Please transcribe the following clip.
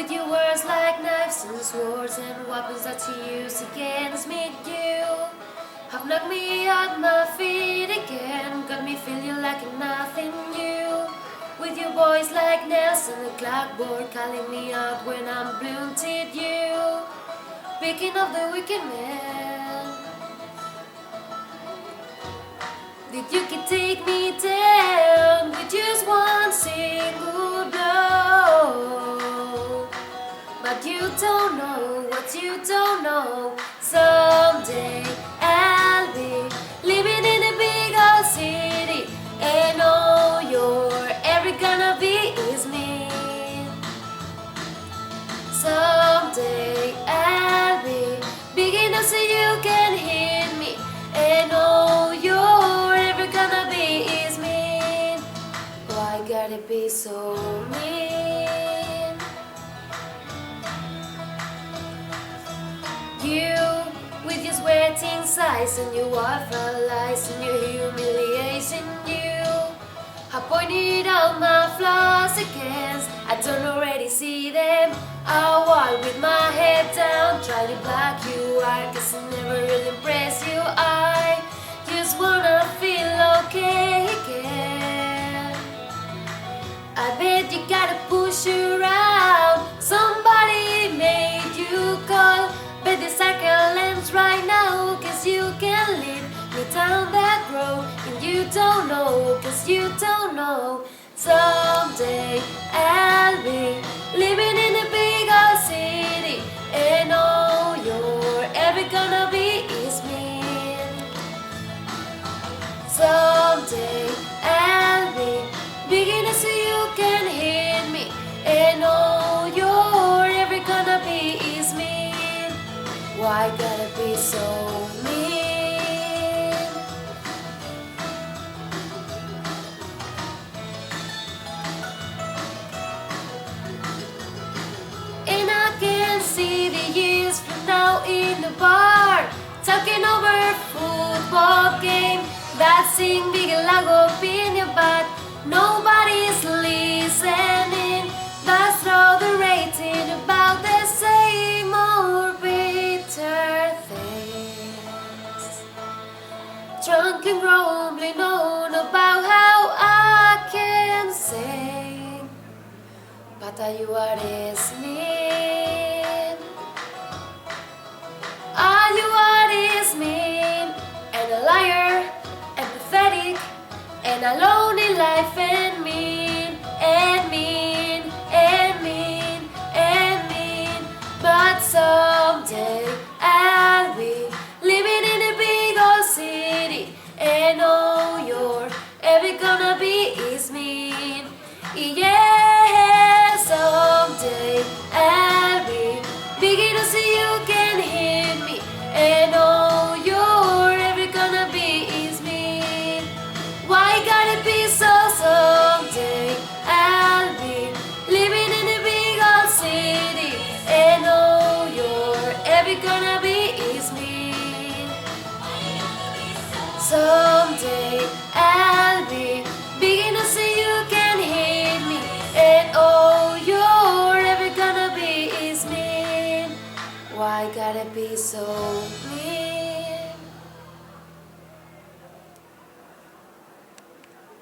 with your words like knives and swords and weapons that you use against me. You have knocked me off my feet again, got me feeling like nothing new. With your voice like nails on the clockboard, calling me out when I'm blunted. You picking up the wicked man. Did you can take me down with just one single blow? But you don't know what you don't know. Someday I'll be living in a big old city, and all you're ever gonna be is me. Someday I'll be big enough so you can hit me, and all you're ever gonna be is me. Why gotta be so mean? You, with your sweating sighs and your waffle lies and your humiliation, you have pointed out my flaws against. I don't already see them. I walk with my head down, try to block you out, cause I never really impress you. I just wanna feel okay again. I bet you gotta push around. Somebody made you call, but the cycle ends right now, cause you can lead me down that road, and you don't know, cause you don't know. Someday I'll be living in a big old city, and all you're ever gonna be is me. Someday I'll be big enough so you can hit me, and all you're ever gonna be is me. Why gotta be so mean? And I can see the years from now in the bar, talking over a football game, dancing big loud opinion, but nobody's listening. That's all the rating about the same old bitter things. Drunk and grumbling on about how I can sing, but are you are listening? All you are is mean, and a liar, and pathetic, and alone in life, and mean, and mean, and mean, and mean. But someday I'll be living in a big old city, and all you're ever gonna be is mean. Yeah, someday I'll be big enough so you can hit me, and all you're ever gonna be is mean. Why gotta be so? Someday I'll be living in a big old city, and all you're ever gonna be is mean. Someday I'll be big enough so you can hit me, and all you're ever gonna be is mean. Why gotta be so mean?